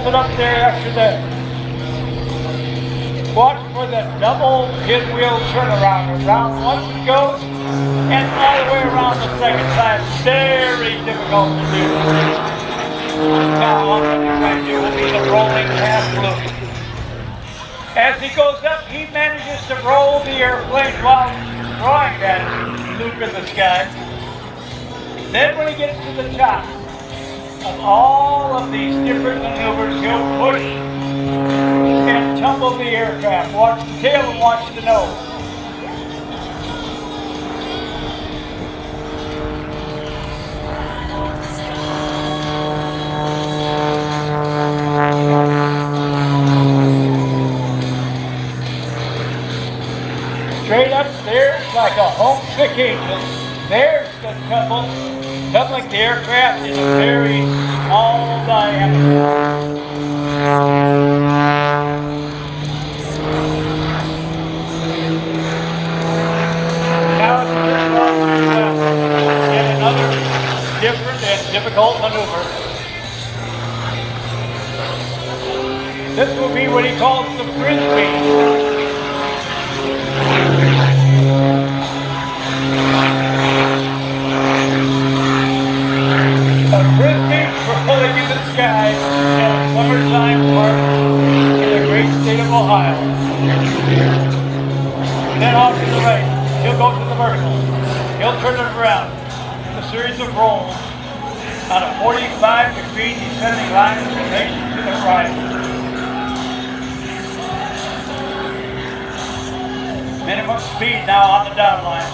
it up there after that. Watch for the double pinwheel turnaround. Around once it goes, and all the way around the second time. Very difficult to do. Now on the other side, it will be the rolling half loop. As he goes up, he manages to roll the airplane while drawing that loop in the sky. Then when he gets to the top of all of these different maneuvers, he'll push and tumble the aircraft. Watch the tail and watch the nose. Straight up, there's like a homesick angel. There's the tumble. Tumbling the aircraft in a very small diameter. Now it's just on yet another different and difficult maneuver. This will be what he calls the frisbee. A frisbee rolling in the sky at a summertime park in the great state of Ohio. And then off to the right, he'll go to the vertical. He'll turn it around. A series of rolls on a 45-degree descending line with relation to the right. Minimum speed now on the down line.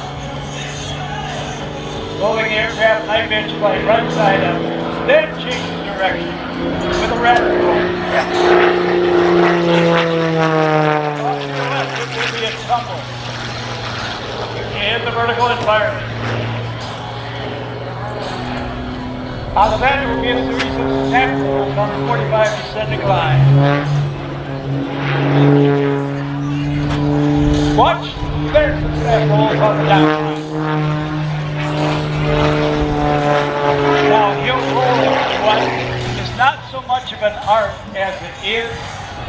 Moving the aircraft high pitch by right side up, then changes direction with a rapid roll. Off to the left, it will be a tumble in the vertical environment. Out of that, it will be a series of snap rolls on the 45 descending line. Watch, there's the snap rolls on the down line. Now he'll roll what is not so much of an art as it is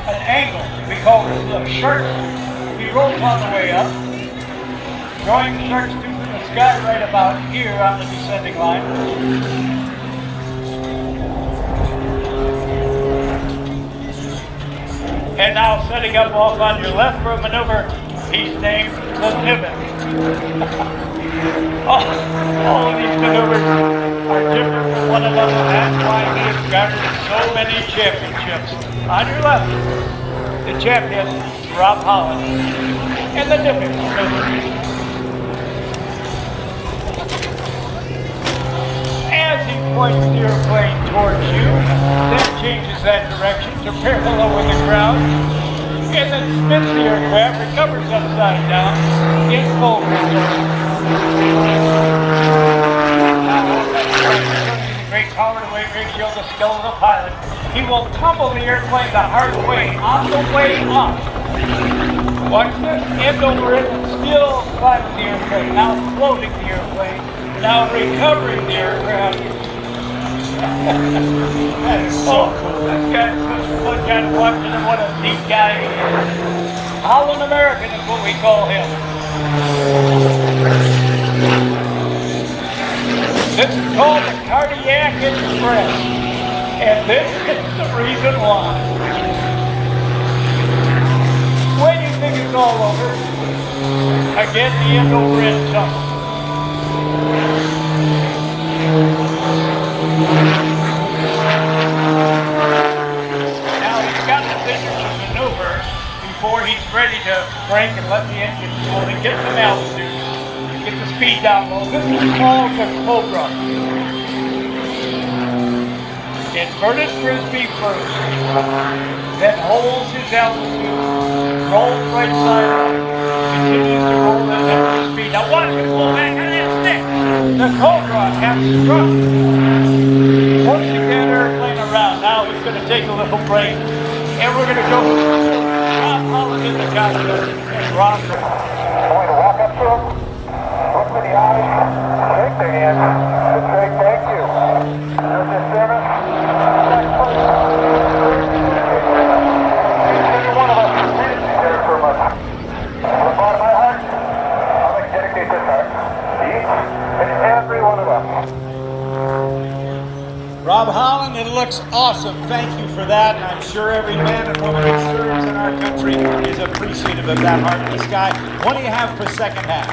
an angle. We call this the shark. He rolls on the way up, drawing the shark's tooth in the sky right about here on the descending line. And now setting up off on your left for a maneuver he's named the pivot. All of these maneuvers are different from one another. That's why he has garnered so many championships. On your left, the champion, Rob Holland, and the dipping maneuver. As he points the airplane towards you, then changes that direction to parallel with the ground, and then spins the aircraft, recovers upside down, in full reverse. Great power to weight ratio, the skill of the pilot. He will tumble the airplane the hard way on the way up. Watch this, end over it, and still climbing the airplane. Now floating the airplane. Now recovering the aircraft. That is so cool. This guy's such fun guy to watch, and what a neat guy he is. Holland American is what we call him. This is called the Cardiac Express, and this is the reason why. When you think it's all over, again the end over end tumble. Now he's got to finish the maneuver before he's ready to crank and let the engine go and get some altitude. Get the speed down low. This is called the Cobra. Inverted frisbee first, then holds his altitude, rolls right side up, continues to roll that at speed. Now watch him pull back on that stick. The Cobra has struck, pushing that airplane around. Now he's going to take a little break, and we're going to go with Rob Holland in the cockpit and Rob. Going to walk up to him. Look for the eyes, shake their hands. Good shake, thank you. There's your service. Aerobatics. Awesome. Thank you for that. And I'm sure every man and woman who serves in our country is appreciative of that heart in the sky. What do you have for second half?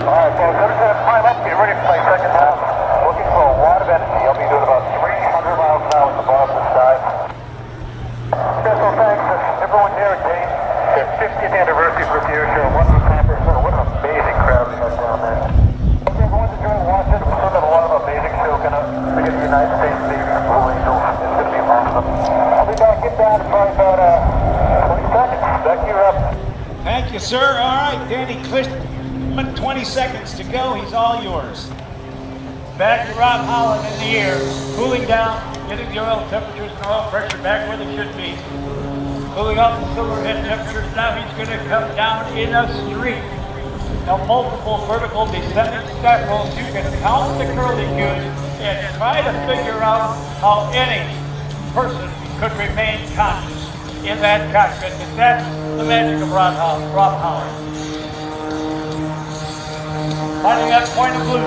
All right, folks, everything climb up. Get ready to play second half. Looking for a lot of energy. I'll be doing about 300 miles an hour above the sky. Special thanks to everyone here at Dayton. Their 50th anniversary for the air show. What an amazing crowd we have down there. Hope everyone's enjoying watching. We still got a lot of amazing show coming up. We get the United States Navy Blue Angels. It's going to be awesome. I'll be back in down in probably about 20 seconds. Back to you up. Thank you, sir. All right, Danny Clifton, 20 seconds to go. He's all yours. Back to Rob Holland in the air, cooling down, getting the oil temperatures and oil pressure back where they should be. Cooling off the silver head temperatures, now he's going to come down in a streak. Now multiple vertical descending step rolls, you can count the curlicues and try to figure out how any person could remain conscious in that cockpit. And that's the magic of Rob Holland. Finding that point of blue.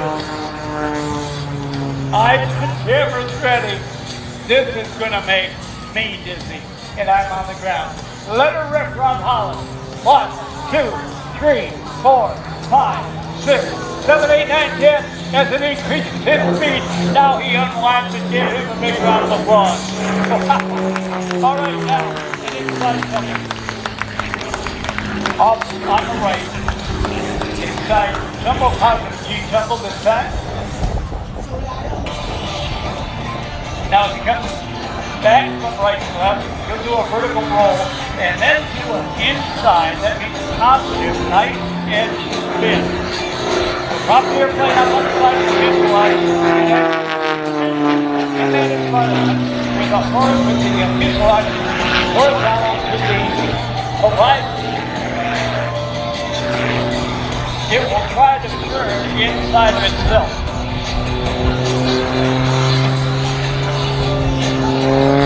I'm camera's ready. This is gonna make me dizzy, and I'm on the ground. Let her rip, Rob Holland. 1, 2, 3, 4, 5, 6, 7, 8, 9, 10. As it increases his speed, now he unwinds and gives him a big round of applause. All right, now an inside coming. Off on the right. Inside jumbo positive G jumbo this time. Now as he comes back from right to left, he'll do a vertical roll and then do an inside. That means positive, nice edge spin. The top of the airplane on one side is visualized, and then in front of him with the visualized horizontal to the horizon. It will try to turn inside of itself.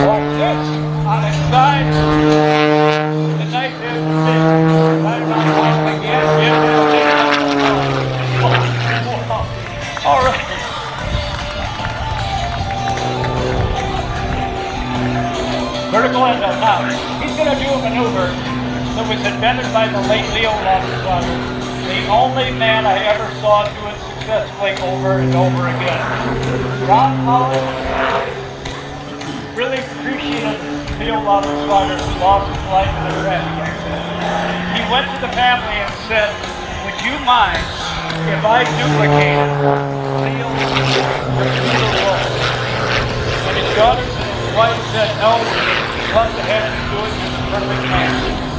Watch this. On its side, the knife is big. Right around one again. All right. Vertical end up. Now, he's going to do a maneuver that was invented by the late Leo Robertson. The only man I ever saw do it successfully over and over again. Rob Holland really appreciated Leo Robertson who lost his life in a traffic accident. He went to the family and said, "Would you mind if I duplicated Leo's role?" And his daughters and his wife said, "No, let the head do it, you're the perfect man."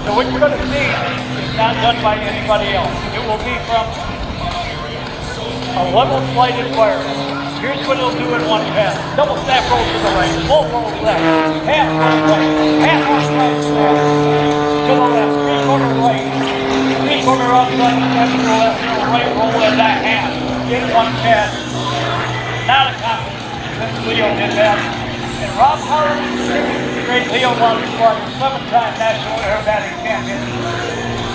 So what you're going to see is not done by anybody else. It will be from a level flight environment. Here's what he'll do in one pass. Double snap roll to the right, full roll left, half roll right, half roll right to the left, three-quarter right, three-quarter outside step to the left, right roll at that half in one pass. Not a confidence. Leo did that. And Rob Holland, great Leo Robertson, 7-time national aerobatic champion.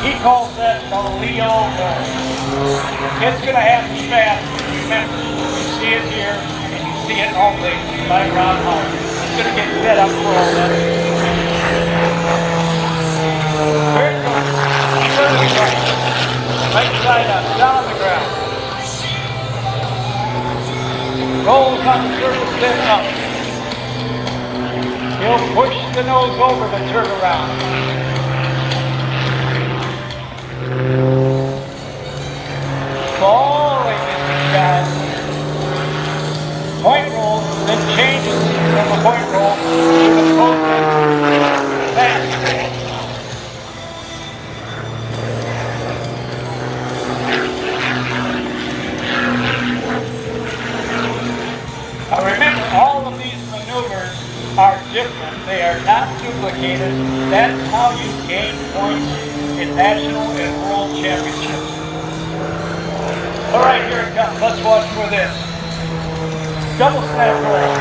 He calls that the Leo roll. It's going to happen fast. Remember, you see it here, and you see it only by Rob Holland. It's going to get set up for all that. Here it goes. Right side up, down on the ground. Rolls on the surface, then up. He'll push the nose over the turnaround. Falling in the sky. Point roll, then changes from a point roll to the post fast roll. Now remember, all of these maneuvers are different. They are not duplicated. That's how you gain points in national and world championships. All right, here it comes. Let's watch for this. Double snap roll.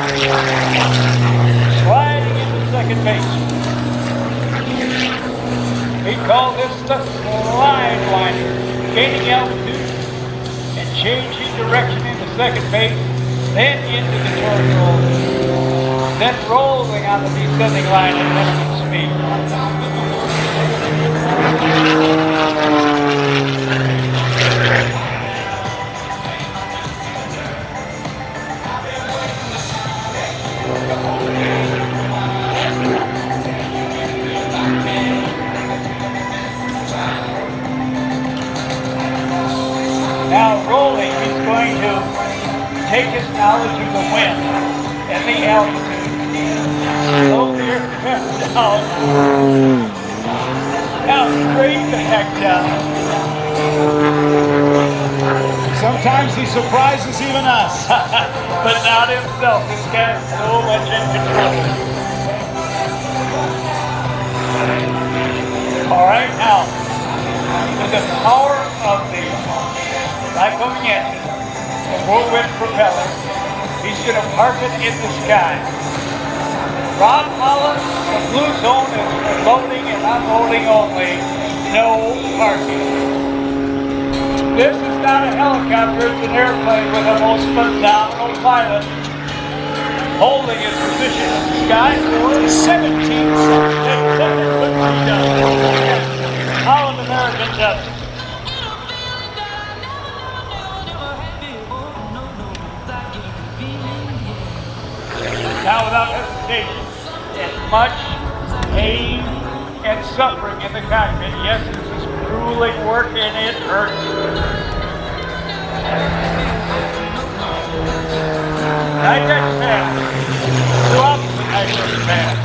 Sliding into second base. We call this the slide winder. Gaining altitude and changing direction into second base, then into the turn roll. then rolling on the descending line at limited speed. Now rolling, he's going to take his knowledge of the wind and the altitude, slow the aircraft down, now straight the heck down. Sometimes he surprises even us. But not himself, this guy's so much in control. Alright, now, with the power of the high-coming engine, the whirlwind propeller, he's going to park it in the sky. Rob Holland, the blue zone is for loading and unloading only, no parking. This is not a helicopter, it's an airplane with a most phenomenal pilot holding his position in the sky for 17 seconds. Holland American does it. Now without hesitation, as much pain and suffering in the cockpit. Yes, this is grueling work and it hurts. Night deck pass. Drop the night deck pass.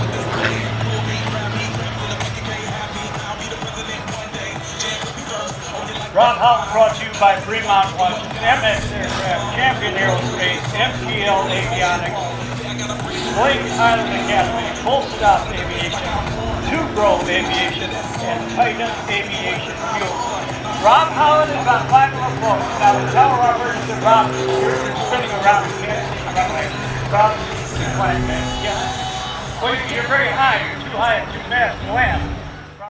Rob Holland brought to you by Fremont, Washington, MXS-RH, Champion Aerospace, MTL Avionics, Blake Island Academy, Full Stop Aviation, Two Grove Aviation, and Titan Aviation Fuel. Rob Holland is on final approach. Now the tower operator said, Rob, you're spinning around. You can't see the runway. Rob, flying back. Yeah. Well, you're very high. You're too high and too fast to land.